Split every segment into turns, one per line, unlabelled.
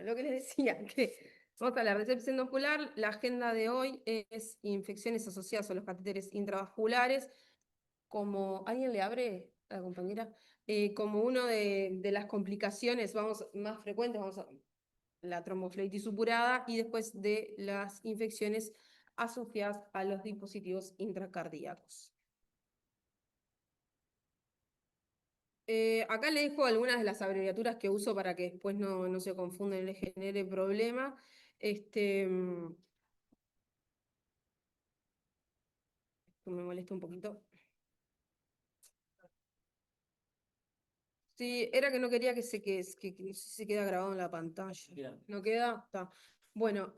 Bueno, lo que les decía, que vamos a hablar de sepsis endovascular. La agenda de hoy es infecciones asociadas a los catéteres intravasculares. Como, ¿alguien le abre a la compañera? Como una de las complicaciones más frecuentes, vamos a la tromboflebitis supurada y después de las infecciones asociadas a los dispositivos intracardíacos. Acá le dejo algunas de las abreviaturas que uso para que después no se confunden y les genere problema. Esto me molesta un poquito. Sí, era que no quería que no sé si se queda grabado en la pantalla. ¿No queda? Está. Bueno,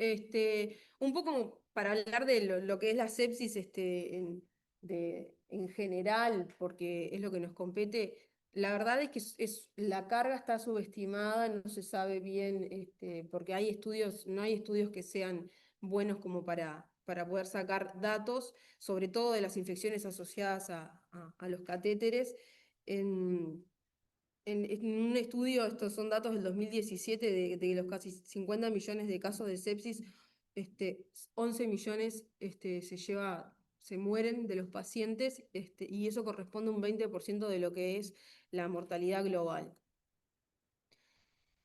un poco para hablar de lo que es la sepsis en general, porque es lo que nos compete. La verdad es que la carga está subestimada, no se sabe bien, porque no hay estudios que sean buenos como para poder sacar datos, sobre todo de las infecciones asociadas a los catéteres. En, en un estudio, estos son datos del 2017, de los casi 50 millones de casos de sepsis, 11 millones se mueren de los pacientes, y eso corresponde a un 20% de lo que es la mortalidad global.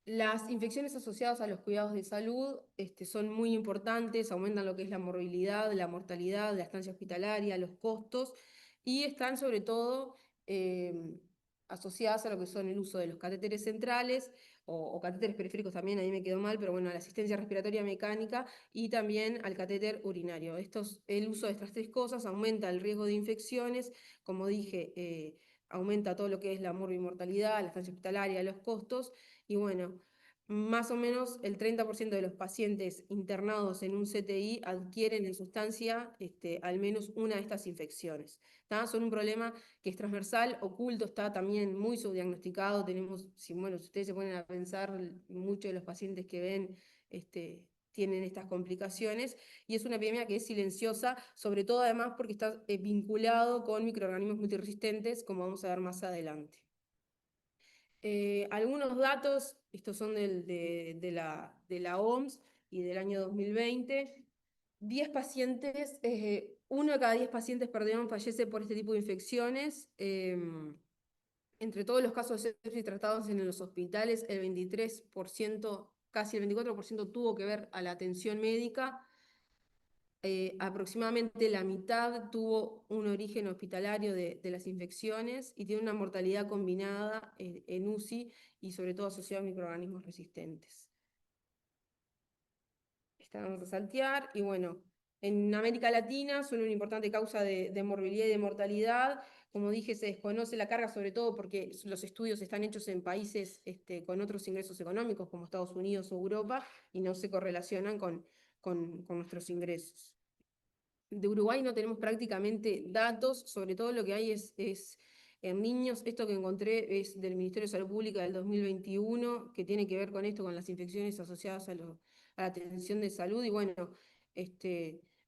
Las infecciones asociadas a los cuidados de salud son muy importantes, aumentan lo que es la morbilidad, la mortalidad, la estancia hospitalaria, los costos, y están sobre todo eh, asociadas a lo que son el uso de los catéteres centrales o catéteres periféricos también, ahí me quedó mal, pero bueno, a la asistencia respiratoria mecánica y también al catéter urinario. El uso de estas tres cosas aumenta el riesgo de infecciones, como dije, aumenta todo lo que es la morbimortalidad, la estancia hospitalaria, los costos. Y bueno, más o menos el 30% de los pacientes internados en un CTI adquieren en sustancia al menos una de estas infecciones. ¿Tá? Son un problema que es transversal, oculto, está también muy subdiagnosticado. Bueno, si ustedes se ponen a pensar, muchos de los pacientes que ven tienen estas complicaciones, y es una epidemia que es silenciosa, sobre todo además porque está vinculado con microorganismos multiresistentes, como vamos a ver más adelante. Algunos datos, estos son de la OMS y del año 2020. 10 pacientes, 1 de cada 10 pacientes, perdón, fallece por este tipo de infecciones. Entre todos los casos de sepsis tratados en los hospitales, el 23%, casi el 24% tuvo que ver a la atención médica. Aproximadamente la mitad tuvo un origen hospitalario de las infecciones y tiene una mortalidad combinada en UCI y sobre todo asociada a microorganismos resistentes. Esta vamos a saltear. Y bueno, en América Latina son una importante causa de morbilidad y de mortalidad. Como dije, se desconoce la carga, sobre todo porque los estudios están hechos en países con otros ingresos económicos, como Estados Unidos o Europa, y no se correlacionan con nuestros ingresos. De Uruguay no tenemos prácticamente datos, sobre todo lo que hay es en niños. Esto que encontré es del Ministerio de Salud Pública del 2021, que tiene que ver con esto, con las infecciones asociadas a la atención de salud, y bueno,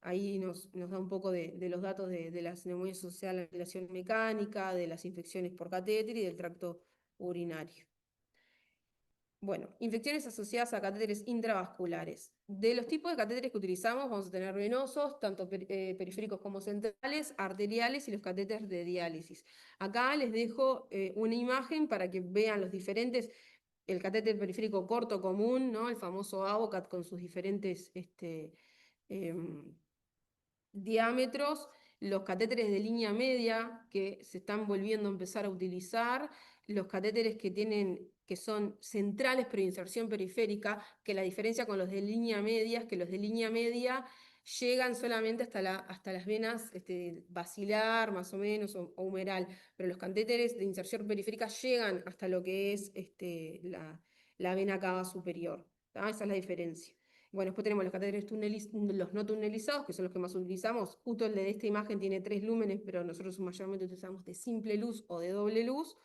ahí nos da un poco de los datos de las neumonías asociadas a la ventilación mecánica, de las infecciones por catéter y del tracto urinario. Bueno, infecciones asociadas a catéteres intravasculares. De los tipos de catéteres que utilizamos, vamos a tener venosos, tanto periféricos como centrales, arteriales y los catéteres de diálisis. Acá les dejo una imagen para que vean los diferentes, el catéter periférico corto común, ¿no? El famoso Avocat con sus diferentes em, diámetros, los catéteres de línea media que se están volviendo a empezar a utilizar, los catéteres que son centrales pero de inserción periférica, que la diferencia con los de línea media es que los de línea media llegan solamente hasta las venas basilar, más o menos, o humeral, pero los catéteres de inserción periférica llegan hasta lo que es la vena cava superior. ¿Tá? Esa es la diferencia. Bueno, después tenemos los catéteres los no tunelizados, que son los que más utilizamos. Justo el de esta imagen tiene 3 lúmenes, pero nosotros mayormente utilizamos de simple luz o de doble luz.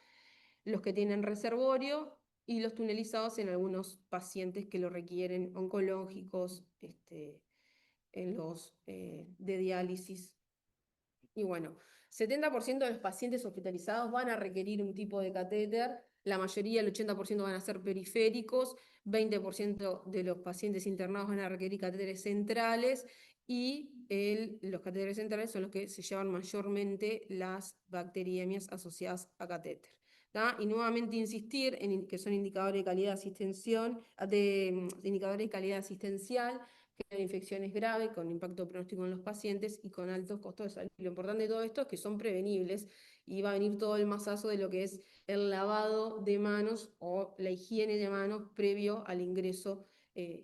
Los que tienen reservorio y los tunelizados en algunos pacientes que lo requieren, oncológicos, en los de diálisis. Y bueno, 70% de los pacientes hospitalizados van a requerir un tipo de catéter, la mayoría, el 80%, van a ser periféricos. 20% de los pacientes internados van a requerir catéteres centrales y los catéteres centrales son los que se llevan mayormente las bacteriemias asociadas a catéter. ¿tá? Y nuevamente insistir en que son indicadores de calidad indicadores de calidad asistencial, que la infección es grave, con impacto pronóstico en los pacientes y con altos costos de salud. Lo importante de todo esto es que son prevenibles y va a venir todo el masazo de lo que es el lavado de manos o la higiene de manos previo al ingreso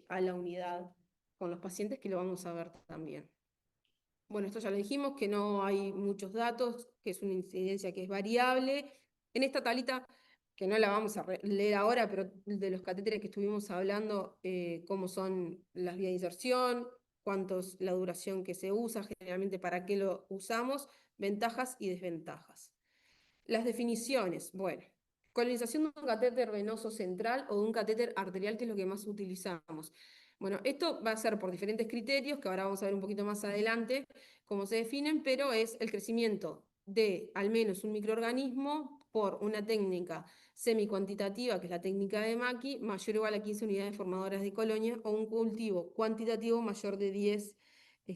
a la unidad con los pacientes, que lo vamos a ver también. Bueno, esto ya lo dijimos, que no hay muchos datos, que es una incidencia que es variable. En esta tablita, que no la vamos a leer ahora, pero de los catéteres que estuvimos hablando, cómo son las vías de inserción, cuántos la duración que se usa, generalmente para qué lo usamos, ventajas y desventajas. Las definiciones, bueno, colonización de un catéter venoso central o de un catéter arterial, que es lo que más utilizamos. Bueno, esto va a ser por diferentes criterios, que ahora vamos a ver un poquito más adelante cómo se definen, pero es el crecimiento de al menos un microorganismo por una técnica semicuantitativa, que es la técnica de Macchi, mayor o igual a 15 unidades formadoras de colonia, o un cultivo cuantitativo mayor de 10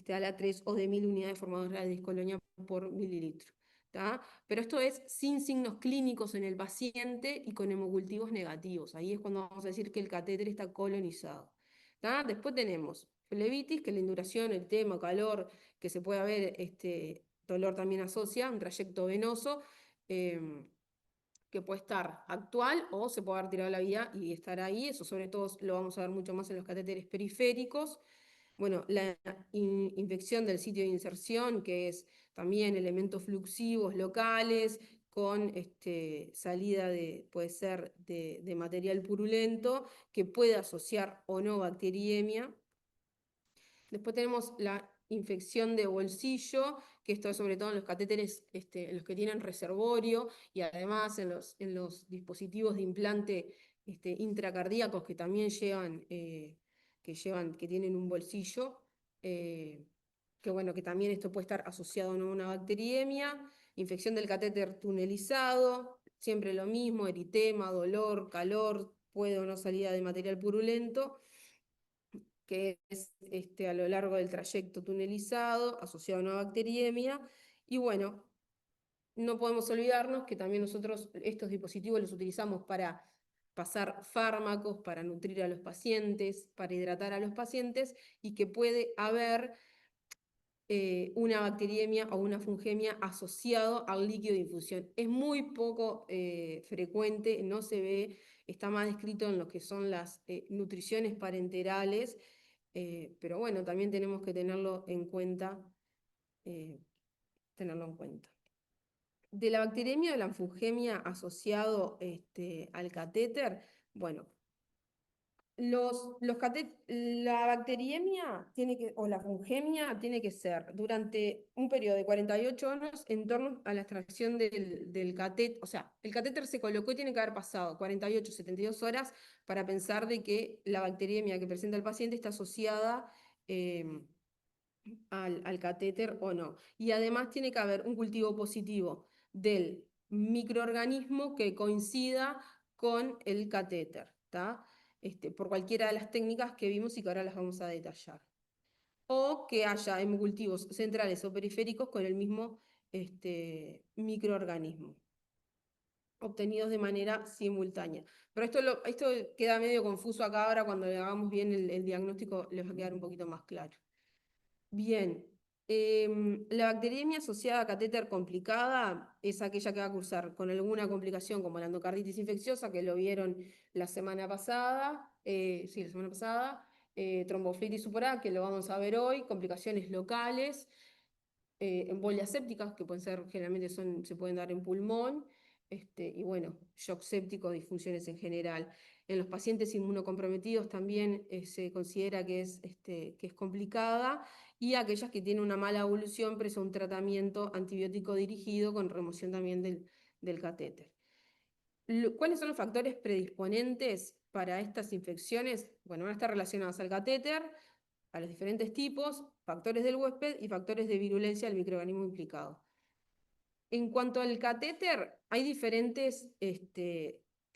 a la 3 o de 1000 unidades formadoras de colonia por mililitro. ¿tá? Pero esto es sin signos clínicos en el paciente y con hemocultivos negativos. Ahí es cuando vamos a decir que el catéter está colonizado. ¿tá? Después tenemos flebitis, que la induración, el tema, calor, que se puede haber, dolor también asocia, un trayecto venoso, que puede estar actual o se puede haber tirado la vía y estar ahí. Eso sobre todo lo vamos a ver mucho más en los catéteres periféricos. Bueno, la infección del sitio de inserción, que es también elementos fluxivos locales, con salida puede ser de material purulento, que puede asociar o no bacteriemia. Después tenemos la infección de bolsillo, que esto es sobre todo en los catéteres, en los que tienen reservorio, y además en los dispositivos de implante intracardíacos, que también que tienen un bolsillo, que bueno, que también esto puede estar asociado a una bacteriemia. Infección del catéter tunelizado, siempre lo mismo, eritema, dolor, calor, puede o no salida de material purulento, que es a lo largo del trayecto tunelizado, asociado a una bacteriemia. Y bueno, no podemos olvidarnos que también nosotros estos dispositivos los utilizamos para pasar fármacos, para nutrir a los pacientes, para hidratar a los pacientes, y que puede haber una bacteriemia o una fungemia asociado al líquido de infusión. Es muy poco frecuente, no se ve, está más descrito en lo que son las nutriciones parenterales, pero bueno, también tenemos que tenerlo en cuenta. eh, tenerlo en cuenta. De la bacteriemia o la fungemia asociado al catéter, bueno, la bacteriemia o la fungemia tiene que ser durante un periodo de 48 horas en torno a la extracción del catéter. O sea, el catéter se colocó y tiene que haber pasado 48, 72 horas para pensar de que la bacteriemia que presenta el paciente está asociada al catéter o no. Y además tiene que haber un cultivo positivo del microorganismo que coincida con el catéter, ¿tá? Por cualquiera de las técnicas que vimos y que ahora las vamos a detallar. O que haya hemocultivos centrales o periféricos con el mismo microorganismo, obtenidos de manera simultánea. Pero esto queda medio confuso acá, ahora cuando le hagamos bien el diagnóstico les va a quedar un poquito más claro. Bien, la bacteriemia asociada a catéter complicada es aquella que va a cursar con alguna complicación como la endocarditis infecciosa, que lo vieron la semana pasada, tromboflebitis supurada, que lo vamos a ver hoy, complicaciones locales, embolias sépticas, que pueden ser, generalmente se pueden dar en pulmón, y bueno, shock séptico, disfunciones en general. En los pacientes inmunocomprometidos también se considera que es complicada, y aquellas que tienen una mala evolución presa un tratamiento antibiótico dirigido con remoción también del catéter. ¿Cuáles son los factores predisponentes para estas infecciones? Bueno, van a estar relacionados al catéter, a los diferentes tipos, factores del huésped y factores de virulencia del microorganismo implicado. En cuanto al catéter, hay diferentes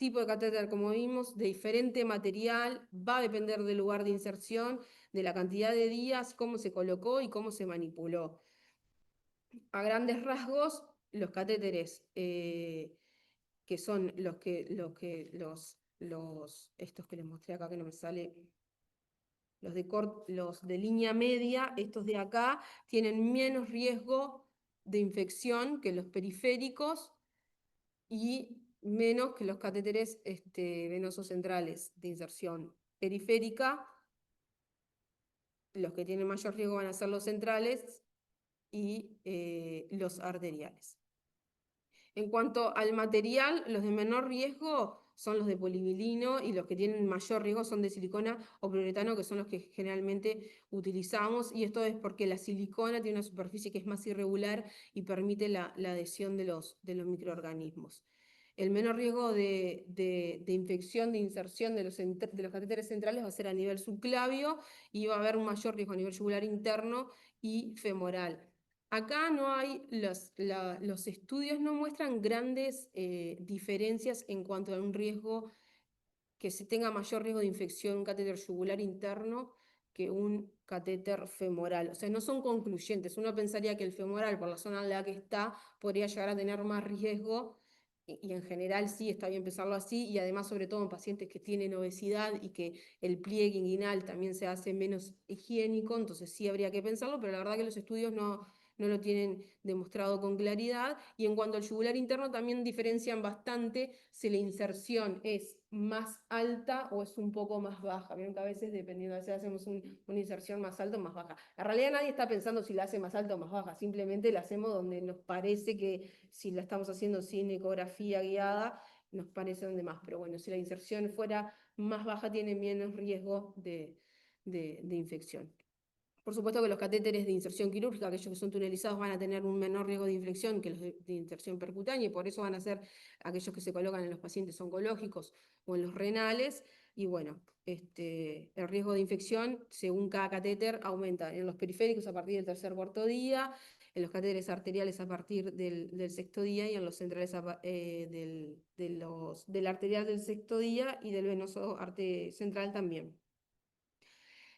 tipo de catéter, como vimos, de diferente material, va a depender del lugar de inserción, de la cantidad de días, cómo se colocó y cómo se manipuló. A grandes rasgos, los catéteres que son estos que les mostré acá, que no me sale, los de línea media, estos de acá, tienen menos riesgo de infección que los periféricos y menos que los catéteres venosos centrales de inserción periférica. Los que tienen mayor riesgo van a ser los centrales y los arteriales. En cuanto al material, los de menor riesgo son los de polivinilo y los que tienen mayor riesgo son de silicona o poliuretano, que son los que generalmente utilizamos. Y esto es porque la silicona tiene una superficie que es más irregular y permite la adhesión de los microorganismos. El menor riesgo de infección, de inserción de los catéteres centrales va a ser a nivel subclavio y va a haber un mayor riesgo a nivel yugular interno y femoral. Acá no hay, los estudios no muestran grandes diferencias en cuanto a un riesgo que se tenga mayor riesgo de infección un catéter yugular interno que un catéter femoral. O sea, no son concluyentes. Uno pensaría que el femoral, por la zona en la que está, podría llegar a tener más riesgo, y en general sí está bien pensarlo así, y además sobre todo en pacientes que tienen obesidad y que el pliegue inguinal también se hace menos higiénico, entonces sí habría que pensarlo, pero la verdad que los estudios no lo tienen demostrado con claridad. Y en cuanto al yugular interno también diferencian bastante si la inserción es más alta o es un poco más baja. Vieron que a veces, dependiendo, a veces hacemos una inserción más alta o más baja. En realidad nadie está pensando si la hace más alta o más baja, simplemente la hacemos donde nos parece que, si la estamos haciendo sin ecografía guiada, nos parece donde más. Pero bueno, si la inserción fuera más baja, tiene menos riesgo de infección. Por supuesto que los catéteres de inserción quirúrgica, aquellos que son tunelizados, van a tener un menor riesgo de infección que los de inserción percutánea, y por eso van a ser aquellos que se colocan en los pacientes oncológicos o en los renales. Y bueno, el riesgo de infección, según cada catéter, aumenta en los periféricos a partir del tercer o cuarto día, en los catéteres arteriales a partir del sexto día, y en los centrales del arterial del sexto día y del venoso central también.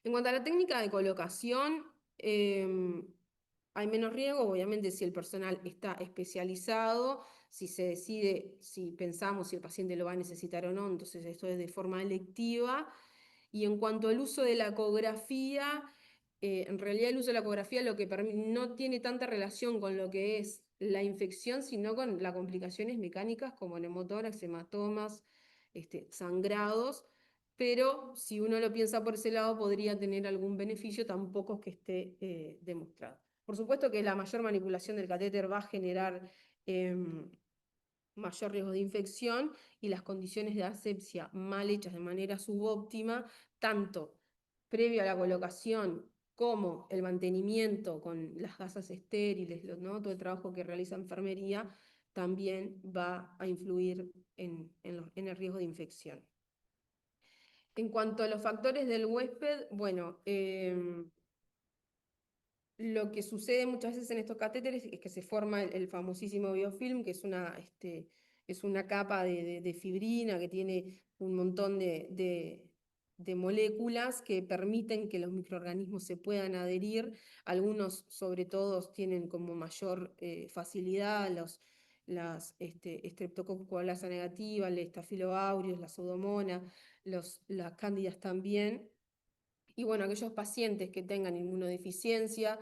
En cuanto a la técnica de colocación, hay menos riesgo, obviamente, si el personal está especializado, si se decide, si pensamos si el paciente lo va a necesitar o no, entonces esto es de forma electiva. Y en cuanto al uso de la ecografía, en realidad el uso de la ecografía no tiene tanta relación con lo que es la infección, sino con las complicaciones mecánicas como neumotórax, hematomas, sangrados. Pero si uno lo piensa por ese lado, podría tener algún beneficio, tampoco es que esté demostrado. Por supuesto que la mayor manipulación del catéter va a generar mayor riesgo de infección, y las condiciones de asepsia mal hechas de manera subóptima, tanto previo a la colocación como el mantenimiento con las gasas estériles, ¿no? Todo el trabajo que realiza enfermería, también va a influir en el riesgo de infección. En cuanto a los factores del huésped, bueno, lo que sucede muchas veces en estos catéteres es que se forma el famosísimo biofilm, que es una capa de fibrina que tiene un montón de moléculas que permiten que los microorganismos se puedan adherir. Algunos, sobre todo, tienen como mayor facilidad, las Streptococcus coagulasa negativa, el Staphylo aureus, la Pseudomonas, las cándidas también. Y bueno, aquellos pacientes que tengan inmunodeficiencia,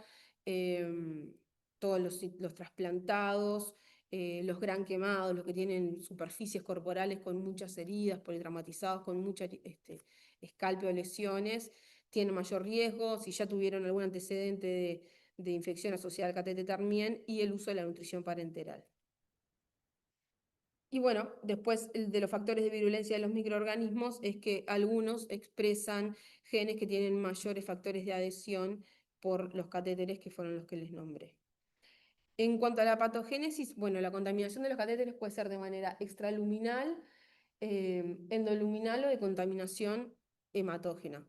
todos los trasplantados, los gran quemados, los que tienen superficies corporales con muchas heridas, politraumatizados, con mucha escalpe o lesiones, tienen mayor riesgo. Si ya tuvieron algún antecedente de infección asociada al catéter también, y el uso de la nutrición parenteral. Y bueno, después de los factores de virulencia de los microorganismos es que algunos expresan genes que tienen mayores factores de adhesión por los catéteres, que fueron los que les nombré. En cuanto a la patogénesis, bueno, la contaminación de los catéteres puede ser de manera extraluminal, endoluminal o de contaminación hematógena.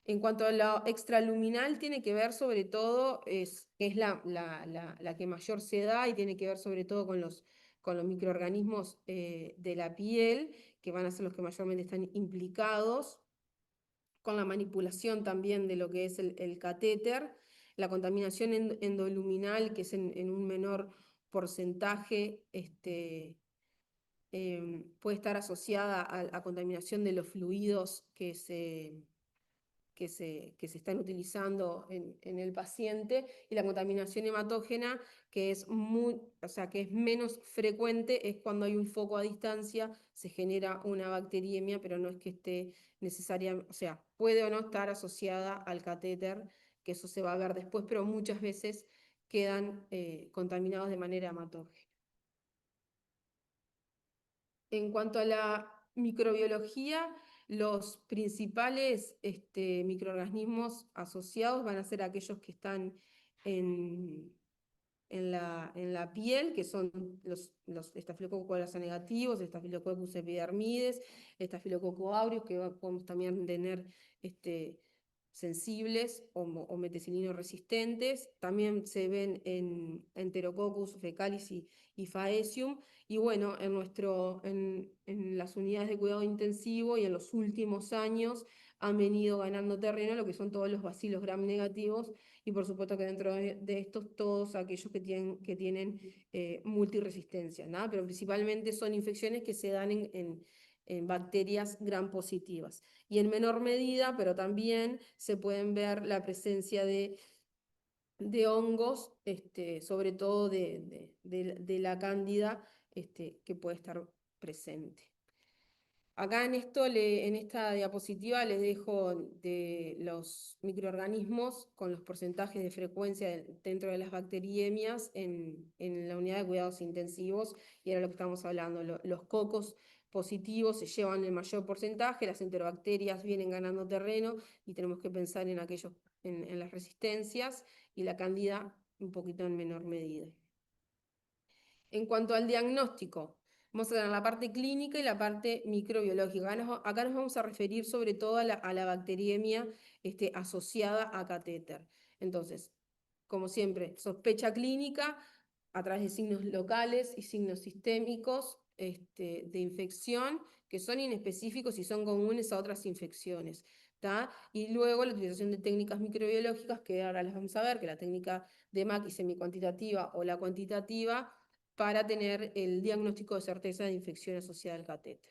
En cuanto a lo extraluminal, tiene que ver sobre todo, es la que mayor se da, y tiene que ver sobre todo con los microorganismos de la piel, que van a ser los que mayormente están implicados, con la manipulación también de lo que es el catéter, la contaminación endoluminal, que es en un menor porcentaje, puede estar asociada a contaminación de los fluidos que se están utilizando en el paciente, y la contaminación hematógena, que es o sea, que es menos frecuente, es cuando hay un foco a distancia, se genera una bacteriemia, pero no es que esté necesariamente, o sea, puede o no estar asociada al catéter, que eso se va a ver después, pero muchas veces quedan contaminados de manera hematógena. En cuanto a la microbiología, los principales microorganismos asociados van a ser aquellos que están en, en la piel, que son los Staphylococcus negativos, Staphylococcus epidermides, Staphylococcus aureus, que podemos también tener sensibles o meticilino resistentes. También se ven en Enterococcus fecalis y Faecium. Y bueno, en las unidades de cuidado intensivo y en los últimos años han venido ganando terreno lo que son todos los bacilos gram negativos, y por supuesto que dentro de estos todos aquellos que tienen multiresistencia, ¿no? Pero principalmente son infecciones que se dan en bacterias gram positivas. Y en menor medida, pero también se pueden ver la presencia de hongos, sobre todo de la cándida, que puede estar presente. Acá en esta diapositiva les dejo de los microorganismos con los porcentajes de frecuencia dentro de las bacteriemias en la unidad de cuidados intensivos, y era lo que estamos hablando. Los cocos positivos se llevan el mayor porcentaje, las enterobacterias vienen ganando terreno y tenemos que pensar en aquellos, en las resistencias, y la cándida un poquito en menor medida. En cuanto al diagnóstico, vamos a tener la parte clínica y la parte microbiológica. Acá nos vamos a referir sobre todo a la bacteriemia asociada a catéter. Entonces, como siempre, sospecha clínica a través de signos locales y signos sistémicos de infección, que son inespecíficos y son comunes a otras infecciones. ¿Tá? Y luego la utilización de técnicas microbiológicas, que ahora las vamos a ver, que la técnica de Mackey semicuantitativa o la cuantitativa, para tener el diagnóstico de certeza de infección asociada al catéter.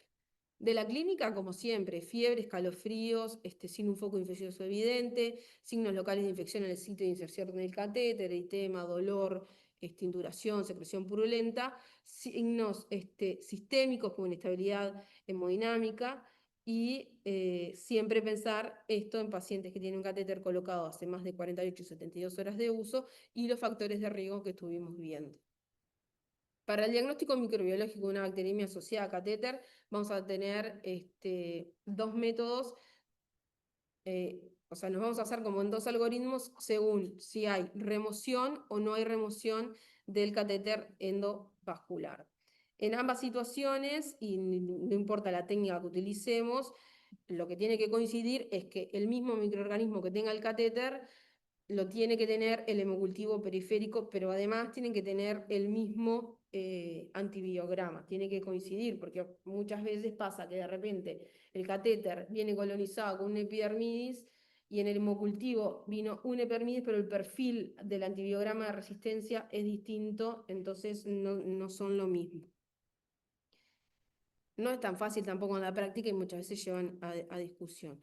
De la clínica, como siempre, fiebre, escalofríos, sin un foco infeccioso evidente, signos locales de infección en el sitio de inserción del catéter, eritema, dolor, induración, secreción purulenta, signos sistémicos como inestabilidad hemodinámica, y siempre pensar esto en pacientes que tienen un catéter colocado hace más de 48 y 72 horas de uso, y los factores de riesgo que estuvimos viendo. Para el diagnóstico microbiológico de una bacteriemia asociada a catéter, vamos a tener dos métodos, o sea, nos vamos a hacer como en dos algoritmos según si hay remoción o no hay remoción del catéter endovascular. En ambas situaciones, y no importa la técnica que utilicemos, lo que tiene que coincidir es que el mismo microorganismo que tenga el catéter lo tiene que tener el hemocultivo periférico, pero además tienen que tener el mismo antibiograma, tiene que coincidir, porque muchas veces pasa que de repente el catéter viene colonizado con un epidermidis y en el hemocultivo vino un epidermidis, pero el perfil del antibiograma de resistencia es distinto, entonces no son lo mismo. No es tan fácil tampoco en la práctica y muchas veces llevan a discusión.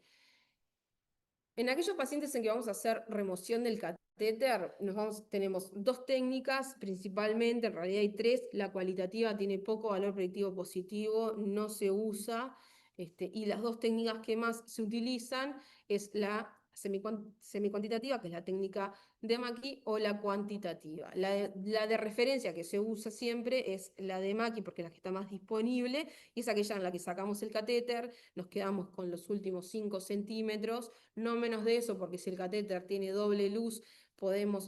En aquellos pacientes en que vamos a hacer remoción del catéter, tenemos dos técnicas principalmente, en realidad hay tres. La cualitativa tiene poco valor predictivo positivo, no se usa, y las dos técnicas que más se utilizan es la semicuantitativa, que es la técnica de Mackey, o la cuantitativa. La de referencia que se usa siempre es la de Mackey, porque es la que está más disponible, y es aquella en la que sacamos el catéter, nos quedamos con los últimos 5 centímetros, no menos de eso, porque si el catéter tiene doble luz,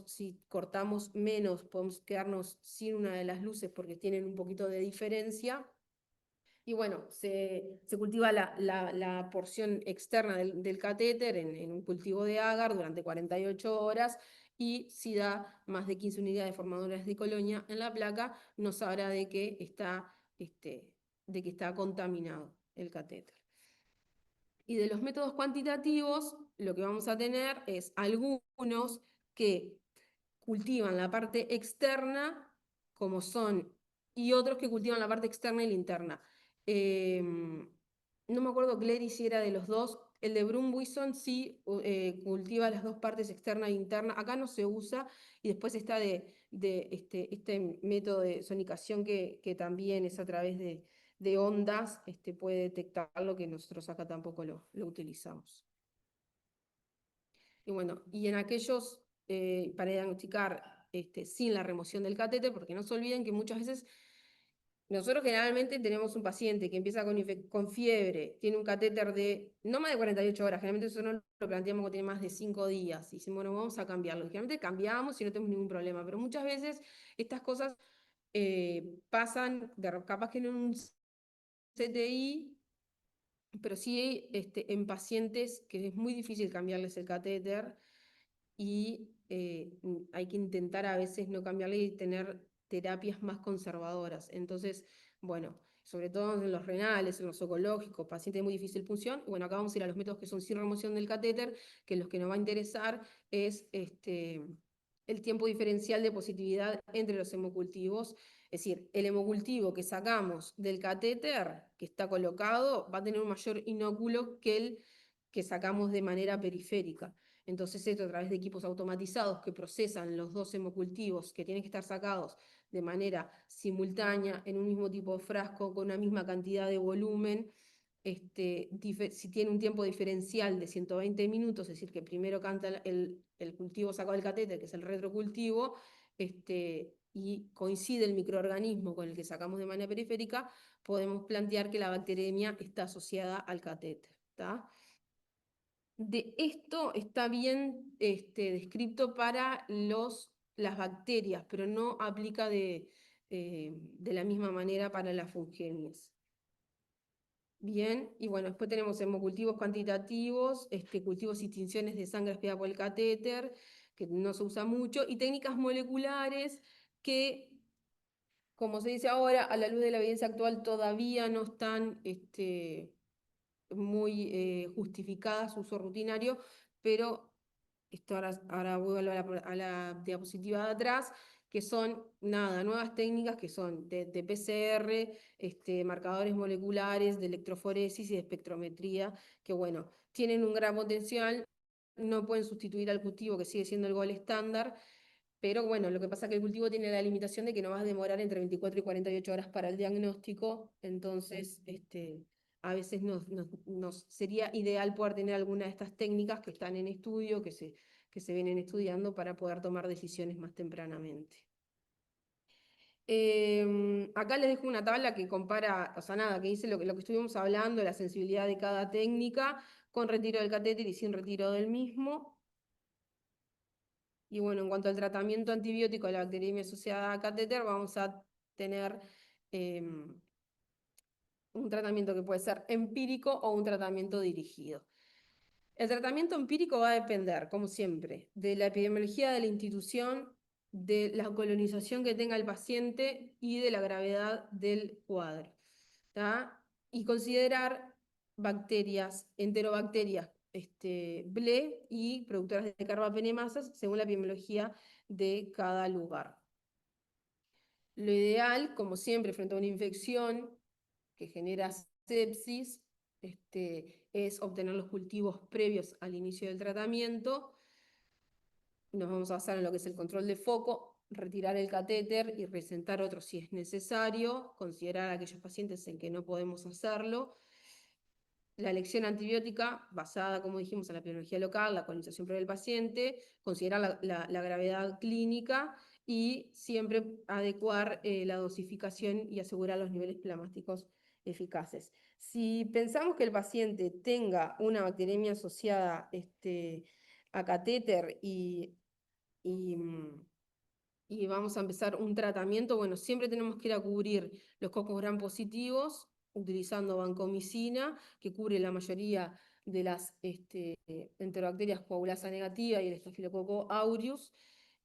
si cortamos menos, podemos quedarnos sin una de las luces porque tienen un poquito de diferencia. Y bueno, se cultiva la porción externa del catéter en un cultivo de agar durante 48 horas, y si da más de 15 unidades formadoras de colonia en la placa, nos habla de que está contaminado. el catéter. Y de los métodos cuantitativos, lo que vamos a tener es algunos que cultivan la parte externa, como son, y otros que cultivan la parte externa y la interna. No me acuerdo, Clery, si era de los dos. El de Brun-Wison sí cultiva las dos partes, externa e interna. Acá no se usa. Y después está este método de sonicación que también es a través de ondas, puede detectar lo que nosotros acá tampoco lo utilizamos. Y bueno, y en aquellos, para diagnosticar sin la remoción del catéter, porque no se olviden que muchas veces nosotros generalmente tenemos un paciente que empieza con fiebre, tiene un catéter de no más de 48 horas, generalmente eso no lo planteamos cuando tiene más de 5 días, y decimos, bueno, vamos a cambiarlo. Generalmente cambiamos y no tenemos ningún problema, pero muchas veces estas cosas pasan, capaz que no en un CTI, pero sí en pacientes que es muy difícil cambiarles el catéter y hay que intentar a veces no cambiarle y tener terapias más conservadoras. Entonces, bueno, sobre todo en los renales, en los oncológicos, pacientes de muy difícil punción, bueno, acá vamos a ir a los métodos que son sin remoción del catéter, que los que nos va a interesar es el tiempo diferencial de positividad entre los hemocultivos. Es decir, el hemocultivo que sacamos del catéter que está colocado va a tener un mayor inóculo que el que sacamos de manera periférica. Entonces esto a través de equipos automatizados que procesan los dos hemocultivos que tienen que estar sacados de manera simultánea en un mismo tipo de frasco con una misma cantidad de volumen, si tiene un tiempo diferencial de 120 minutos, es decir, que primero canta el cultivo sacado del catéter, que es el retrocultivo, y coincide el microorganismo con el que sacamos de manera periférica, podemos plantear que la bacteremia está asociada al catéter. ¿Tá? De esto está bien descrito para las bacterias, pero no aplica de la misma manera para las fungenias. Bien, y bueno, después tenemos hemocultivos cuantitativos, cultivos y tinciones de sangre espiada por el catéter, que no se usa mucho, y técnicas moleculares que, como se dice ahora, a la luz de la evidencia actual todavía no están muy justificadas su uso rutinario, pero esto ahora vuelvo a la diapositiva de atrás, que son, nada, nuevas técnicas que son de PCR, marcadores moleculares, de electroforesis y de espectrometría, que bueno, tienen un gran potencial, no pueden sustituir al cultivo que sigue siendo el gol estándar, pero bueno, lo que pasa es que el cultivo tiene la limitación de que no vas a demorar entre 24 y 48 horas para el diagnóstico, entonces a veces nos sería ideal poder tener alguna de estas técnicas que están en estudio, que se vienen estudiando para poder tomar decisiones más tempranamente. Acá les dejo una tabla que compara, o sea, nada, que dice lo que estuvimos hablando, la sensibilidad de cada técnica, con retiro del catéter y sin retiro del mismo. Y bueno, en cuanto al tratamiento antibiótico de la bacteriemia asociada a catéter, vamos a tener un tratamiento que puede ser empírico o un tratamiento dirigido. El tratamiento empírico va a depender, como siempre, de la epidemiología de la institución, de la colonización que tenga el paciente y de la gravedad del cuadro. ¿Tá? Y considerar bacterias, enterobacterias BLE y productoras de carbapenemasas según la epidemiología de cada lugar. Lo ideal, como siempre, frente a una infección que genera sepsis, es obtener los cultivos previos al inicio del tratamiento. Nos vamos a basar en lo que es el control de foco, retirar el catéter y resentar otro si es necesario, considerar a aquellos pacientes en que no podemos hacerlo. La elección antibiótica, basada, como dijimos, en la epidemiología local, la colonización previa del paciente, considerar la gravedad clínica y siempre adecuar la dosificación y asegurar los niveles plasmáticos eficaces. Si pensamos que el paciente tenga una bacteremia asociada a catéter y vamos a empezar un tratamiento, bueno, siempre tenemos que ir a cubrir los cocos gram positivos utilizando vancomicina, que cubre la mayoría de las enterobacterias coagulasa negativa y el estafilococo aureus,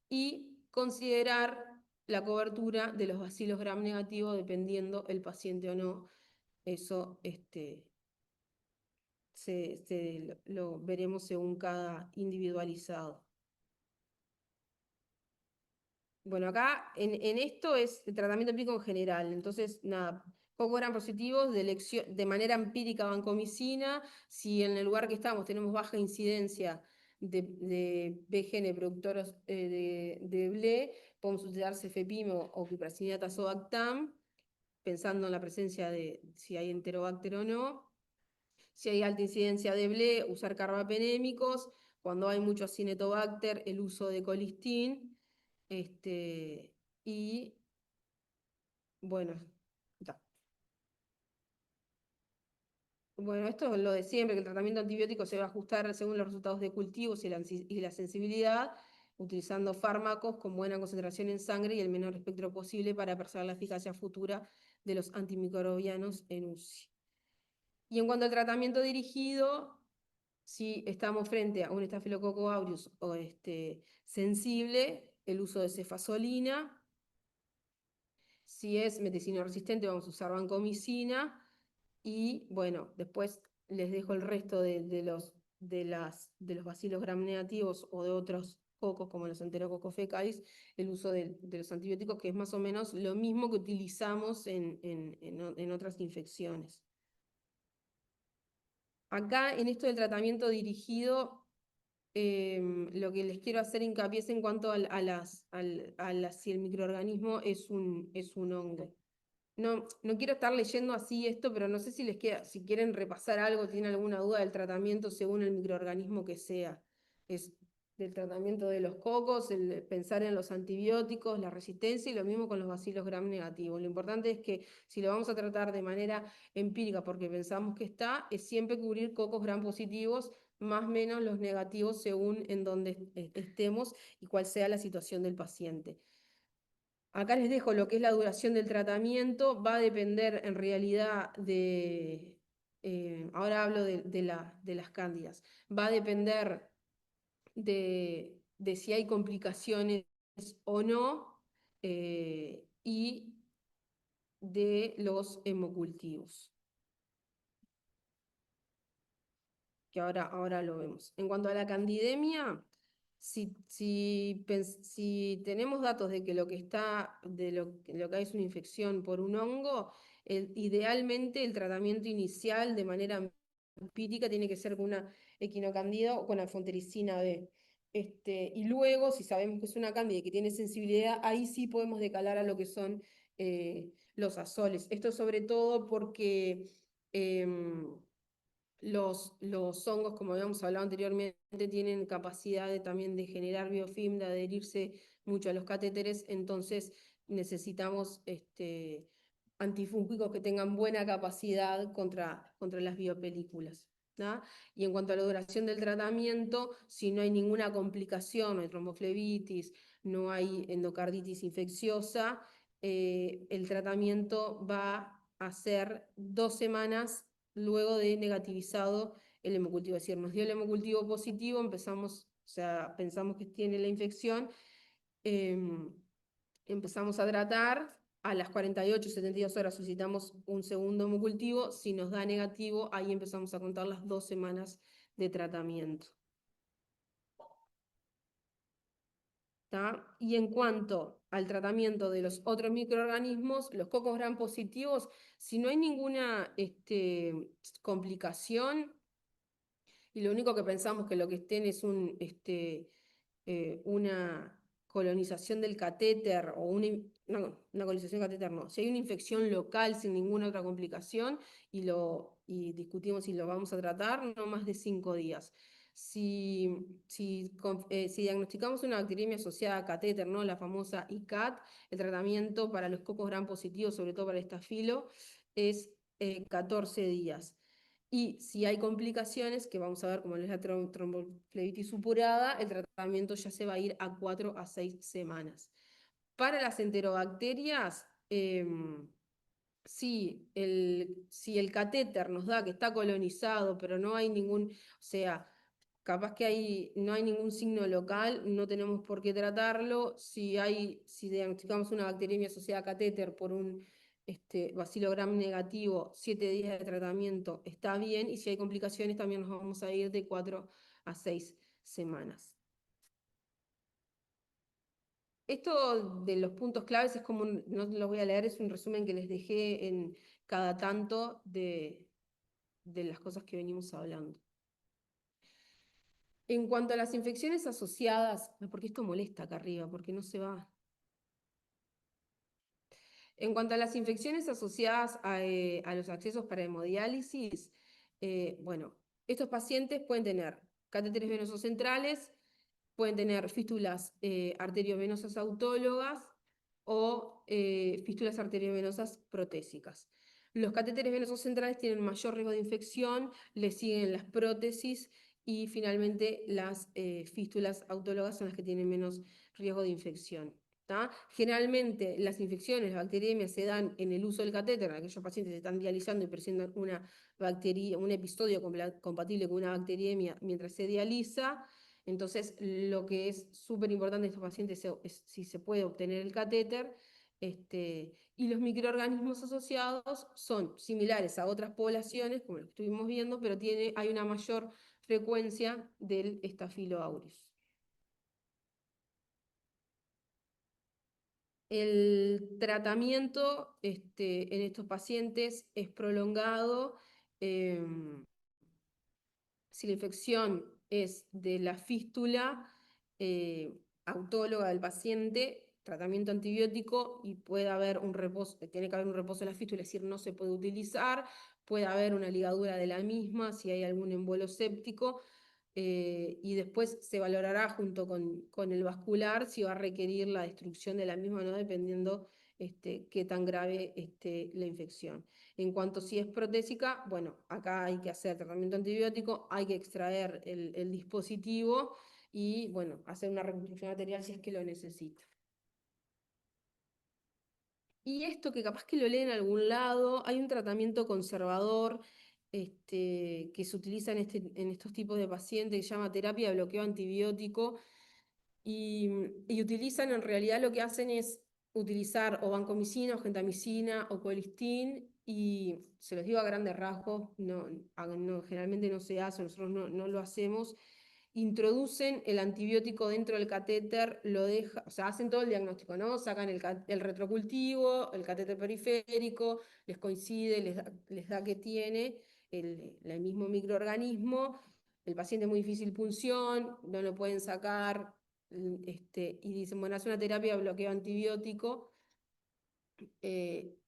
y considerar la cobertura de los bacilos gram negativos dependiendo el paciente o no. eso lo veremos según cada individualizado. Bueno, acá en esto es el tratamiento empírico en general. Entonces, nada, pocos eran positivos de elección, de manera empírica vancomicina. Si en el lugar que estamos tenemos baja incidencia de BGN productores de BLE, podemos utilizar cefepime o piperacillina tazobactam, pensando en la presencia de si hay enterobacter o no. Si hay alta incidencia de BLE, usar carbapenémicos. Cuando hay mucho acinetobacter, el uso de colistin. Y bueno, ya. Bueno, esto es lo de siempre, que el tratamiento antibiótico se va a ajustar según los resultados de cultivos y la sensibilidad, utilizando fármacos con buena concentración en sangre y el menor espectro posible para preservar la eficacia futura de los antimicrobianos en UCI. Y en cuanto al tratamiento dirigido, si estamos frente a un estafilococo aureus o sensible, el uso de cefazolina. Si es meticino resistente, vamos a usar vancomicina. Y bueno, después les dejo el resto de los bacilos gram negativos o de otros cocos como los enterococos fecalis, el uso de los antibióticos, que es más o menos lo mismo que utilizamos en otras infecciones. Acá, en esto del tratamiento dirigido, lo que les quiero hacer hincapié es en cuanto si el microorganismo es un hongo. No quiero estar leyendo así esto, pero no sé si les queda, si quieren repasar algo, tienen alguna duda del tratamiento según el microorganismo que sea. Es del tratamiento de los cocos, el pensar en los antibióticos, la resistencia y lo mismo con los bacilos gram negativos. Lo importante es que si lo vamos a tratar de manera empírica porque pensamos que está, es siempre cubrir cocos gram positivos, más o menos los negativos según en donde estemos y cuál sea la situación del paciente. Acá les dejo lo que es la duración del tratamiento, va a depender en realidad ahora hablo de las cándidas, va a depender de si hay complicaciones o no y de los hemocultivos, que ahora lo vemos. En cuanto a la candidemia, si tenemos datos de que lo que hay es una infección por un hongo, idealmente el tratamiento inicial de manera empírica tiene que ser con una equinocandida o con anfotericina B. Y luego, si sabemos que es una cándida y que tiene sensibilidad, ahí sí podemos decalar a lo que son los azoles. Esto sobre todo porque los hongos, como habíamos hablado anteriormente, tienen capacidad también de generar biofilm, de adherirse mucho a los catéteres, entonces necesitamos antifúngicos que tengan buena capacidad contra las biopelículas. ¿No? Y en cuanto a la duración del tratamiento, si no hay ninguna complicación, no hay tromboflebitis, no hay endocarditis infecciosa, el tratamiento va a ser 2 semanas luego de negativizado el hemocultivo. Es decir, nos dio el hemocultivo positivo, pensamos que tiene la infección, empezamos a tratar, a las 48, 72 horas solicitamos un segundo hemocultivo, si nos da negativo, ahí empezamos a contar las 2 semanas de tratamiento. ¿Tá? Y en cuanto al tratamiento de los otros microorganismos, los cocos gram positivos, si no hay ninguna complicación, y lo único que pensamos que lo que estén es una colonización del catéter o una colonización del catéter, no. Si hay una infección local sin ninguna otra complicación y discutimos si lo vamos a tratar, no más de 5 días. Si diagnosticamos una bacteriemia asociada a catéter, ¿no? La famosa ICAT, el tratamiento para los cocos gram positivos, sobre todo para el estafilo, es 14 días. Y si hay complicaciones, que vamos a ver como es la tromboflebitis supurada, el tratamiento ya se va a ir a 4 a 6 semanas. Para las enterobacterias, si el catéter nos da que está colonizado, pero no hay ningún, o sea, capaz que no hay ningún signo local, no tenemos por qué tratarlo. Si diagnosticamos una bacteriemia asociada a catéter por un bacilo gram negativo, 7 días de tratamiento está bien, y si hay complicaciones también nos vamos a ir de 4 a 6 semanas. Esto de los puntos claves es como, no lo voy a leer, es un resumen que les dejé en cada tanto de las cosas que venimos hablando. En cuanto a las infecciones asociadas, porque esto molesta acá arriba, porque no se va. En cuanto a las infecciones asociadas a los accesos para hemodiálisis, bueno, estos pacientes pueden tener catéteres venosos centrales, pueden tener fístulas arteriovenosas autólogas o fístulas arteriovenosas protésicas. Los catéteres venosos centrales tienen mayor riesgo de infección, le siguen las prótesis y finalmente las fístulas autólogas son las que tienen menos riesgo de infección. Generalmente las infecciones, las bacteriemias se dan en el uso del catéter, en aquellos pacientes que están dializando y presentan un episodio compatible con una bacteriemia mientras se dializa. Entonces, lo que es súper importante en estos pacientes es si se puede obtener el catéter. Y los microorganismos asociados son similares a otras poblaciones, como lo que estuvimos viendo, pero hay una mayor frecuencia del Staphylo aureus. El tratamiento en estos pacientes es prolongado. Si la infección es de la fístula autóloga del paciente, tratamiento antibiótico, y puede haber un reposo, tiene que haber un reposo en la fístula, es decir, no se puede utilizar, puede haber una ligadura de la misma si hay algún embolo séptico. Y después se valorará junto con el vascular si va a requerir la destrucción de la misma, ¿no? Dependiendo qué tan grave esté la infección. En cuanto si es protésica, bueno, acá hay que hacer tratamiento antibiótico, hay que extraer el dispositivo y, bueno, hacer una reconstrucción arterial si es que lo necesita. Y esto que capaz que lo leen en algún lado, hay un tratamiento conservador que se utiliza en estos tipos de pacientes, que se llama terapia de bloqueo antibiótico, y utilizan, en realidad lo que hacen es utilizar o vancomicina, o gentamicina, o colistin, y se los digo a grandes rasgos, generalmente no se hace, nosotros no lo hacemos. Introducen el antibiótico dentro del catéter, o sea, hacen todo el diagnóstico, ¿no? Sacan el retrocultivo, el catéter periférico, les coincide, les da que tiene el mismo microorganismo, el paciente es muy difícil punción, no lo pueden sacar, y dicen, bueno, hace una terapia de bloqueo antibiótico, que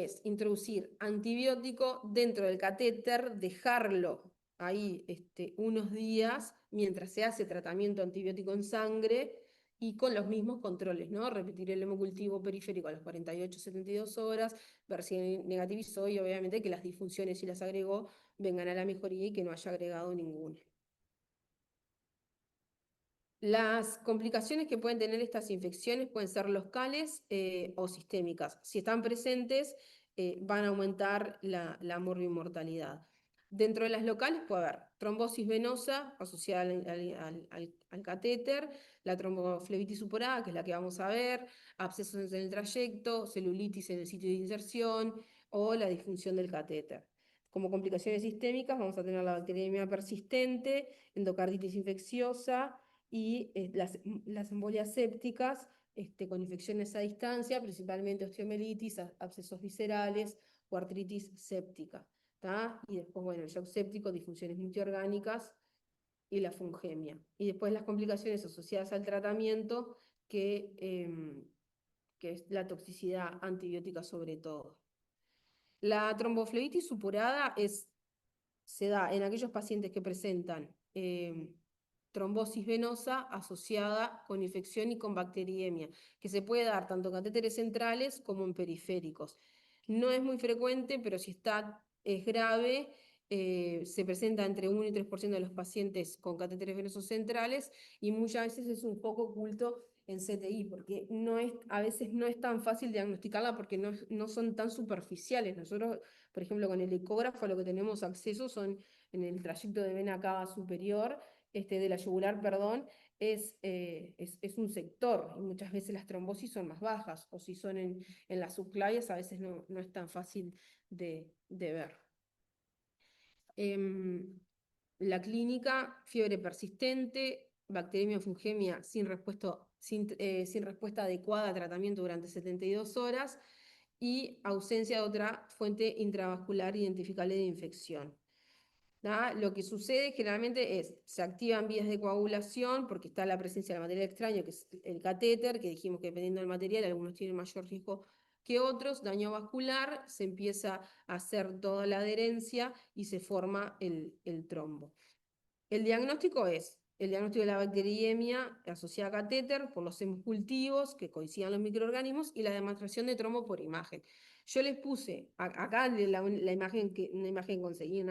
es introducir antibiótico dentro del catéter, dejarlo ahí unos días mientras se hace tratamiento antibiótico en sangre y con los mismos controles, ¿no? Repetir el hemocultivo periférico a las 48-72 horas, ver si negativizó y obviamente que las disfunciones, si las agregó, vengan a la mejoría y que no haya agregado ninguna. Las complicaciones que pueden tener estas infecciones pueden ser locales o sistémicas. Si están presentes, van a aumentar la morbimortalidad. Dentro de las locales puede haber trombosis venosa asociada al catéter, la tromboflebitis supurada, que es la que vamos a ver, abscesos en el trayecto, celulitis en el sitio de inserción o la disfunción del catéter. Como complicaciones sistémicas vamos a tener la bacteriemia persistente, endocarditis infecciosa, y las embolias sépticas con infecciones a distancia, principalmente osteomelitis, abscesos viscerales o artritis séptica. Y después, bueno, el shock séptico, disfunciones multiorgánicas y la fungemia. Y después las complicaciones asociadas al tratamiento, que es la toxicidad antibiótica sobre todo. La tromboflebitis supurada se da en aquellos pacientes que presentan trombosis venosa asociada con infección y con bacteriemia, que se puede dar tanto en catéteres centrales como en periféricos. No es muy frecuente, pero si es grave, se presenta entre 1 y 3% de los pacientes con catéteres venosos centrales, y muchas veces es un poco oculto en CTI, porque a veces no es tan fácil diagnosticarla porque no son tan superficiales. Nosotros, por ejemplo, con el ecógrafo, lo que tenemos acceso son en el trayecto de vena cava superior, de la yugular, perdón, es un sector, y muchas veces las trombosis son más bajas, o si son en las subclavias, a veces no es tan fácil de ver. La clínica, fiebre persistente, bacteriemia fungemia sin respuesta adecuada a tratamiento durante 72 horas y ausencia de otra fuente intravascular identificable de infección. ¿Da? Lo que sucede generalmente es, se activan vías de coagulación porque está la presencia del material extraño, que es el catéter, que dijimos que dependiendo del material, algunos tienen mayor riesgo que otros, daño vascular, se empieza a hacer toda la adherencia y se forma el trombo. El diagnóstico es el diagnóstico de la bacteriemia asociada a catéter por los hemocultivos que coincidan los microorganismos y la demostración de trombo por imagen. Yo les puse acá la imagen una imagen conseguí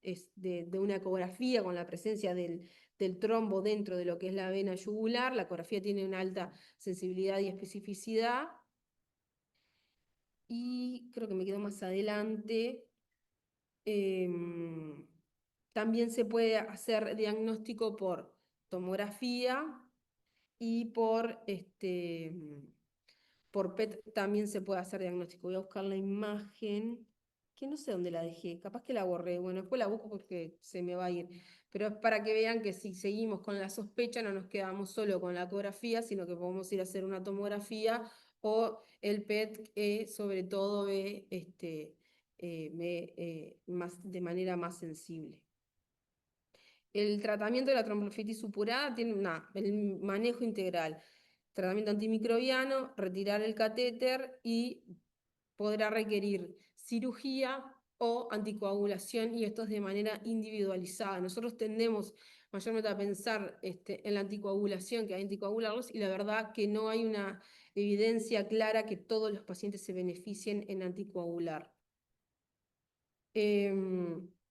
es de una ecografía con la presencia del trombo dentro de lo que es la vena yugular. La ecografía tiene una alta sensibilidad y especificidad. Y creo que me quedo más adelante. Em, También se puede hacer diagnóstico por tomografía y por PET también se puede hacer diagnóstico. Voy a buscar la imagen, que no sé dónde la dejé, capaz que la borré. Bueno, después la busco porque se me va a ir. Pero es para que vean que si seguimos con la sospecha no nos quedamos solo con la ecografía, sino que podemos ir a hacer una tomografía o el PET, sobre todo ve, de manera más sensible. El tratamiento de la tromboflebitis supurada tiene el manejo integral, tratamiento antimicrobiano, retirar el catéter y podrá requerir cirugía o anticoagulación, y esto es de manera individualizada. Nosotros tendemos mayormente a pensar en la anticoagulación, que hay anticoagularlos, y la verdad que no hay una evidencia clara que todos los pacientes se beneficien en anticoagular.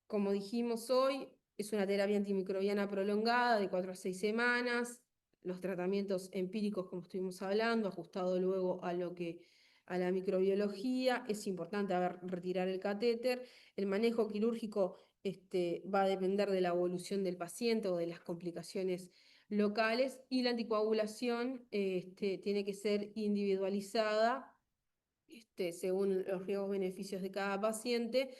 Como dijimos hoy, es una terapia antimicrobiana prolongada de 4 a 6 semanas. Los tratamientos empíricos, como estuvimos hablando, ajustado luego a la microbiología. Es importante retirar el catéter. El manejo quirúrgico va a depender de la evolución del paciente o de las complicaciones locales. Y la anticoagulación tiene que ser individualizada según los riesgos-beneficios de cada paciente,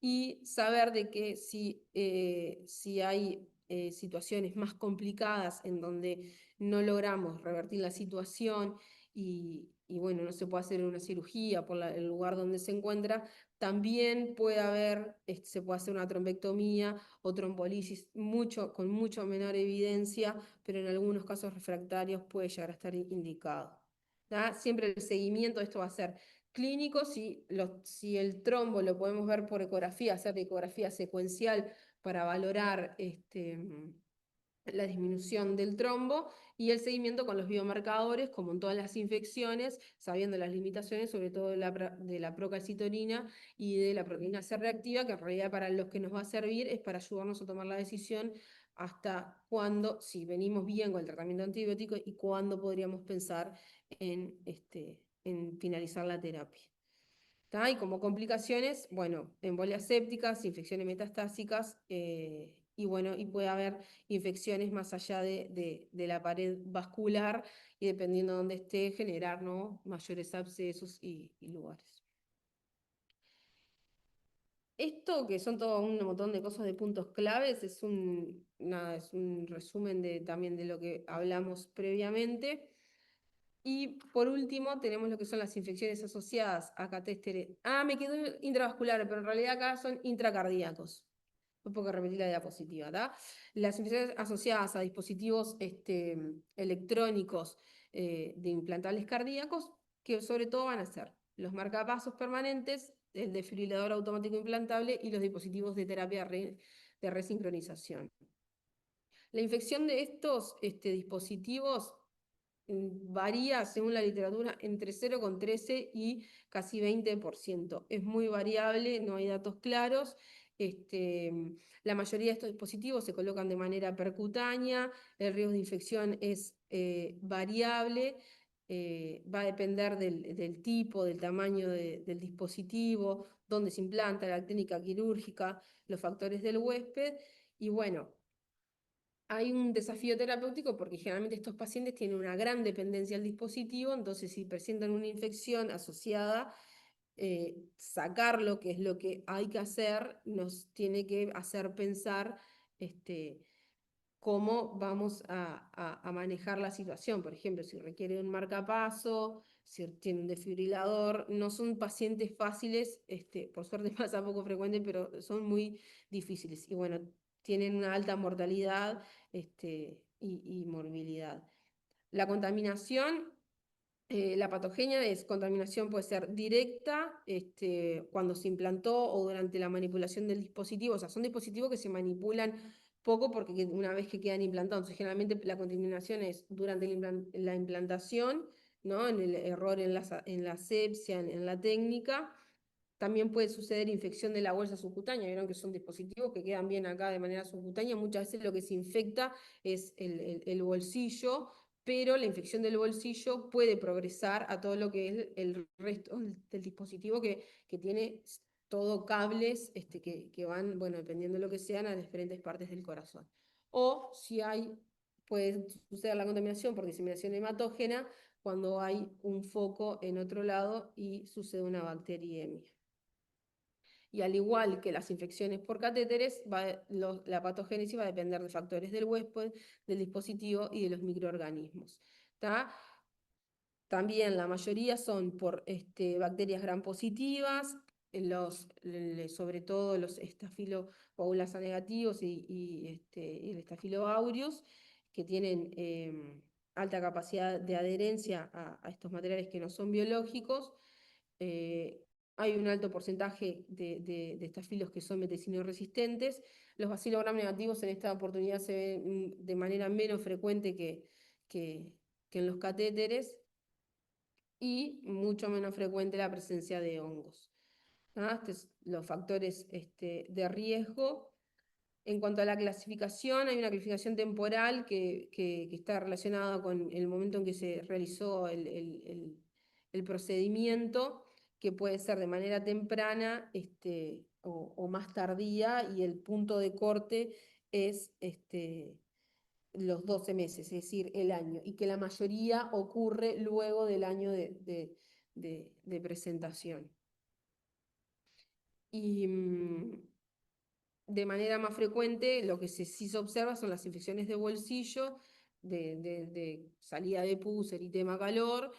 y saber de que si hay situaciones más complicadas en donde no logramos revertir la situación y bueno, no se puede hacer una cirugía por el lugar donde se encuentra, también puede haber, se puede hacer una trombectomía o trombolisis con mucho menor evidencia, pero en algunos casos refractarios puede llegar a estar indicado. ¿Da? Siempre el seguimiento de esto va a ser clínico, si el trombo lo podemos ver por ecografía, hacer ecografía secuencial para valorar la disminución del trombo, y el seguimiento con los biomarcadores, como en todas las infecciones, sabiendo las limitaciones, sobre todo de la procalcitonina y de la proteína C reactiva, que en realidad para los que nos va a servir es para ayudarnos a tomar la decisión hasta cuándo, si venimos bien con el tratamiento antibiótico, y cuándo podríamos pensar en finalizar la terapia. ¿Tá? Y como complicaciones, bueno, embolias sépticas, infecciones metastásicas, y bueno, y puede haber infecciones más allá de la pared vascular, y dependiendo de dónde esté, generar, ¿no?, mayores abscesos y lugares. Esto, que son todo un montón de cosas de puntos claves, es es un resumen también de lo que hablamos previamente. Y por último tenemos lo que son las infecciones asociadas a catéteres. Me quedó intravascular, pero en realidad acá son intracardíacos. Un poco repetir la diapositiva, ¿tá? Las infecciones asociadas a dispositivos electrónicos de implantables cardíacos, que sobre todo van a ser los marcapasos permanentes, el desfibrilador automático implantable y los dispositivos de terapia de resincronización. La infección de estos dispositivos varía, según la literatura, entre 0,13 y casi 20%. Es muy variable, no hay datos claros. La mayoría de estos dispositivos se colocan de manera percutánea, el riesgo de infección es variable, va a depender del tipo, del tamaño del dispositivo, dónde se implanta, la técnica quirúrgica, los factores del huésped, y bueno, hay un desafío terapéutico porque generalmente estos pacientes tienen una gran dependencia al dispositivo, entonces si presentan una infección asociada, sacarlo, que es lo que hay que hacer, nos tiene que hacer pensar cómo vamos a manejar la situación. Por ejemplo, si requiere un marcapaso, si tiene un desfibrilador, no son pacientes fáciles, por suerte pasa poco frecuente, pero son muy difíciles. Y bueno, tienen una alta mortalidad y morbilidad. La contaminación, la patogenia es contaminación, puede ser directa, cuando se implantó o durante la manipulación del dispositivo. O sea, son dispositivos que se manipulan poco porque una vez que quedan implantados. Entonces, generalmente la contaminación es durante la implantación, ¿no? En el error en la asepsia, en la técnica. También puede suceder infección de la bolsa subcutánea. Vieron que son dispositivos que quedan bien acá de manera subcutánea. Muchas veces lo que se infecta es el bolsillo, pero la infección del bolsillo puede progresar a todo lo que es el resto del dispositivo que tiene todo cables que van, bueno, dependiendo de lo que sean, a diferentes partes del corazón. O si hay, puede suceder la contaminación por diseminación hematógena cuando hay un foco en otro lado y sucede una bacteriemia. Y al igual que las infecciones por catéteres, la patogénesis va a depender de factores del huésped, del dispositivo y de los microorganismos. ¿Tá? También la mayoría son por bacterias gram positivas, sobre todo los estafilocoagulas A negativos y el estafilo aureus, que tienen alta capacidad de adherencia a estos materiales que no son biológicos. Eh, Hay un alto porcentaje de estafilos que son resistentes. Los bacilos gram negativos en esta oportunidad se ven de manera menos frecuente que en los catéteres y mucho menos frecuente la presencia de hongos. Los factores de riesgo. En cuanto a la clasificación, hay una clasificación temporal que está relacionada con el momento en que se realizó el procedimiento, que puede ser de manera temprana o más tardía, y el punto de corte es los 12 meses, es decir, el año, y que la mayoría ocurre luego del año de presentación. Y de manera más frecuente, lo que sí se observa son las infecciones de bolsillo, de salida de pus, eritema, calor.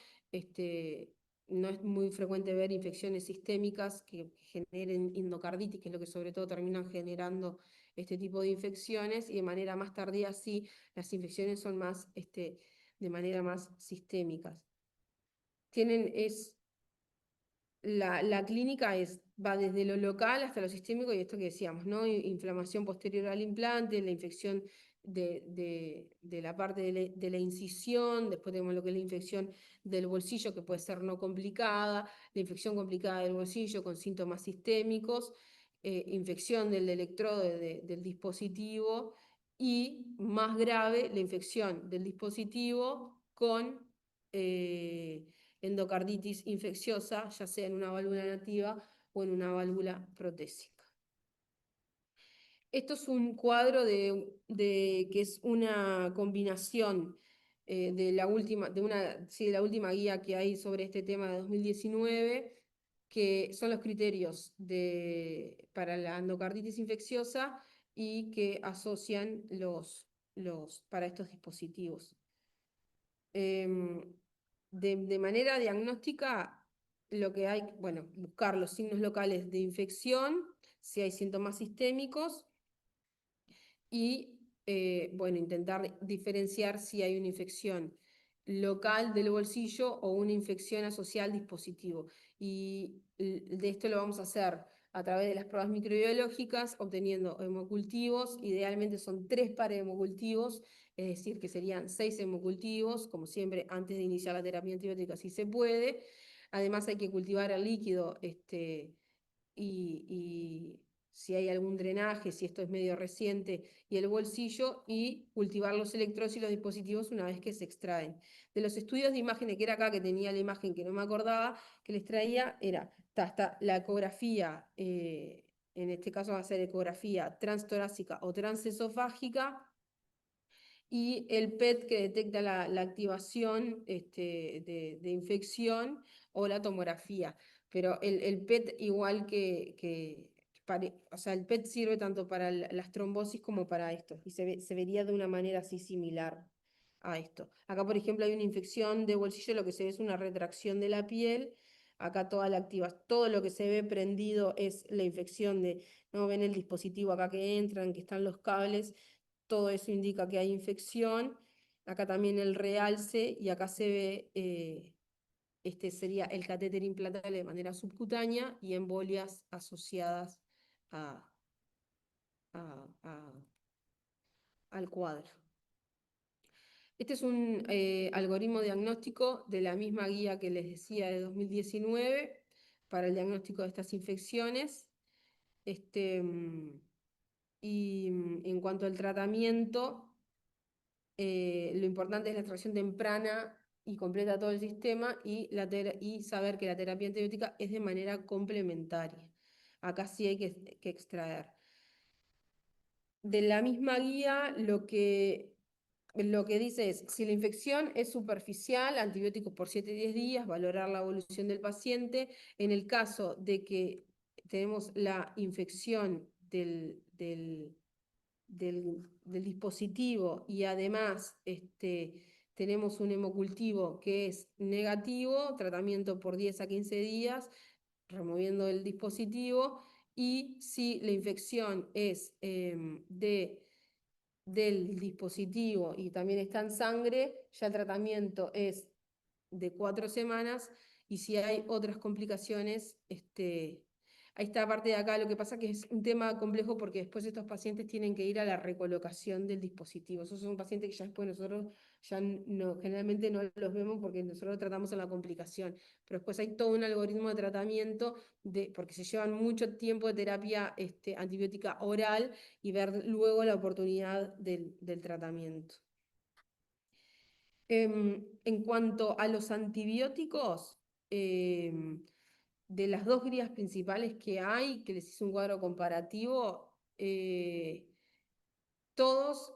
No es muy frecuente ver infecciones sistémicas que generen endocarditis, que es lo que sobre todo terminan generando este tipo de infecciones, y de manera más tardía sí, las infecciones son más, de manera más sistémicas. La clínica va desde lo local hasta lo sistémico, y esto que decíamos, ¿no? Inflamación posterior al implante, la infección de la parte de la incisión, después tenemos lo que es la infección del bolsillo, que puede ser no complicada, la infección complicada del bolsillo con síntomas sistémicos, infección del electrodo del dispositivo, y más grave, la infección del dispositivo con endocarditis infecciosa, ya sea en una válvula nativa o en una válvula protésica. Esto es un cuadro que es una combinación de la última guía que hay sobre este tema de 2019, que son los criterios para la endocarditis infecciosa y que asocian para estos dispositivos. De manera diagnóstica, lo que hay, bueno, buscar los signos locales de infección, si hay síntomas sistémicos, y bueno, intentar diferenciar si hay una infección local del bolsillo o una infección asociada al dispositivo. Y de esto lo vamos a hacer a través de las pruebas microbiológicas, obteniendo hemocultivos. Idealmente son 3 pares de hemocultivos, es decir, que serían 6 hemocultivos, como siempre, antes de iniciar la terapia antibiótica, si se puede. Además hay que cultivar el líquido y si hay algún drenaje, si esto es medio reciente, y el bolsillo, y cultivar los electrodos y los dispositivos una vez que se extraen. De los estudios de imágenes, que era acá, que tenía la imagen que no me acordaba, que les traía, está la ecografía, en este caso va a ser ecografía transtorácica o transesofágica, y el PET que detecta la activación de infección o la tomografía. Pero el PET igual o sea, el PET sirve tanto para las trombosis como para esto y se vería de una manera así similar a esto. Acá, por ejemplo, hay una infección de bolsillo, lo que se ve es una retracción de la piel. Acá todo lo que se ve prendido es la infección ¿no? Ven el dispositivo acá que entran, que están los cables, todo eso indica que hay infección. Acá también el realce y acá se ve, este sería el catéter implantable de manera subcutánea y embolias asociadas a, a- al cuadro. Este es un algoritmo diagnóstico de la misma guía que les decía de 2019 para el diagnóstico de estas infecciones. Y en cuanto al tratamiento, lo importante es la extracción temprana y completa todo el sistema y saber que la terapia antibiótica es de manera complementaria. Acá sí hay que extraer. De la misma guía, lo que dice es, si la infección es superficial, antibióticos por 7 a 10 días, valorar la evolución del paciente. En el caso de que tenemos la infección del dispositivo y además tenemos un hemocultivo que es negativo, tratamiento por 10 a 15 días, removiendo el dispositivo, y si la infección es del dispositivo y también está en sangre, ya el tratamiento es de 4 semanas y si hay otras complicaciones, a esta parte de acá lo que pasa que es un tema complejo porque después estos pacientes tienen que ir a la recolocación del dispositivo. Esos son pacientes que ya después nosotros ya no, generalmente no los vemos porque nosotros tratamos en la complicación. Pero después hay todo un algoritmo de tratamiento porque se llevan mucho tiempo de terapia antibiótica oral y ver luego la oportunidad del tratamiento. En cuanto a los antibióticos, de las dos guías principales que hay, que les hice un cuadro comparativo, todos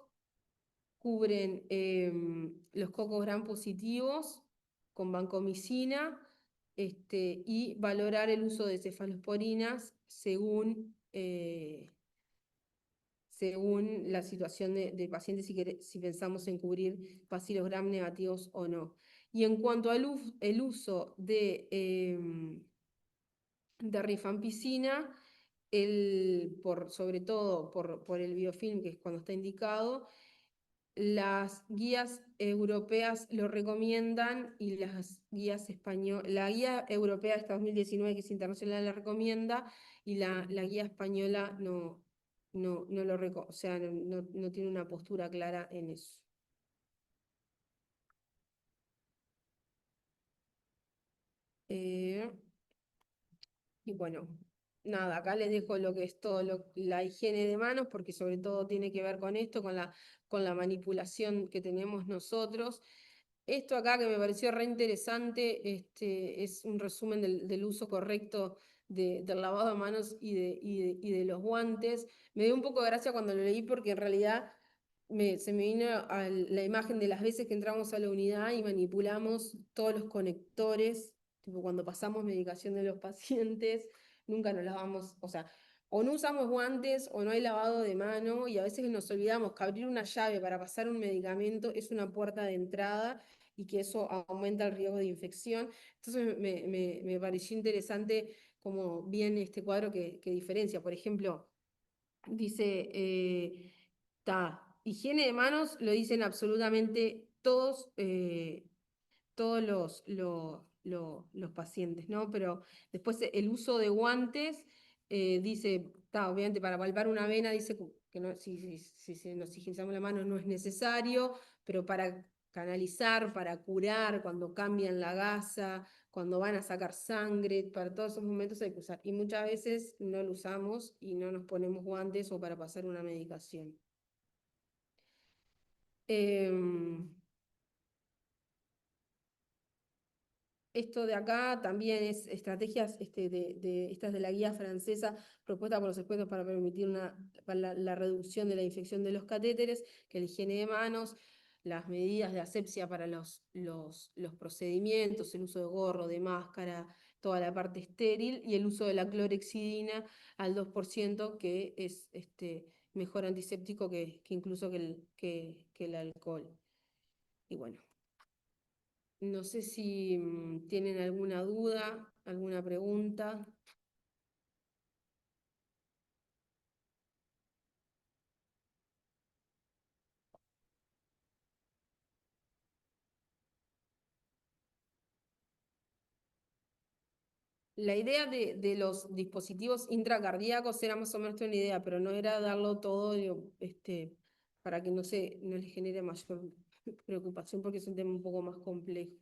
cubren los cocos gram positivos con vancomicina y valorar el uso de cefalosporinas según la situación del paciente, si pensamos en cubrir bacilos gram negativos o no. Y en cuanto al el uso de rifampicina, sobre todo por el biofilm, que es cuando está indicado, las guías europeas lo recomiendan y las guías españolas, la guía europea hasta 2019, que es internacional, la recomienda y la guía española no o sea, no tiene una postura clara en eso. Eh, y bueno, nada, acá les dejo lo que es todo la higiene de manos, porque sobre todo tiene que ver con esto, con la manipulación que tenemos nosotros. Esto acá que me pareció re interesante, es un resumen del uso correcto del lavado de manos y de los guantes. Me dio un poco de gracia cuando lo leí porque en realidad se me vino a la imagen de las veces que entramos a la unidad y manipulamos todos los conectores, tipo cuando pasamos medicación de los pacientes, nunca nos lavamos, o sea, o no usamos guantes o no hay lavado de mano y a veces nos olvidamos que abrir una llave para pasar un medicamento es una puerta de entrada y que eso aumenta el riesgo de infección. Entonces me pareció interesante como bien este cuadro que diferencia. Por ejemplo, dice, higiene de manos lo dicen absolutamente todos los pacientes, ¿no? Pero después el uso de guantes, dice, obviamente para palpar una vena, dice que no, si nos higienizamos la mano no es necesario, pero para canalizar, para curar, cuando cambian la gasa, cuando van a sacar sangre, para todos esos momentos hay que usar. Y muchas veces no lo usamos y no nos ponemos guantes o para pasar una medicación. Em, esto de acá también es estrategias estas de la guía francesa propuesta por los expertos para permitir para la reducción de la infección de los catéteres, que la higiene de manos, las medidas de asepsia para los procedimientos, el uso de gorro, de máscara, toda la parte estéril y el uso de la clorexidina al 2%, que es mejor antiséptico que incluso que el alcohol. Y bueno, no sé si tienen alguna duda, alguna pregunta. La idea de los dispositivos intracardíacos era más o menos una idea, pero no era darlo todo digo, para que no les genere mayor preocupación porque es un tema un poco más complejo.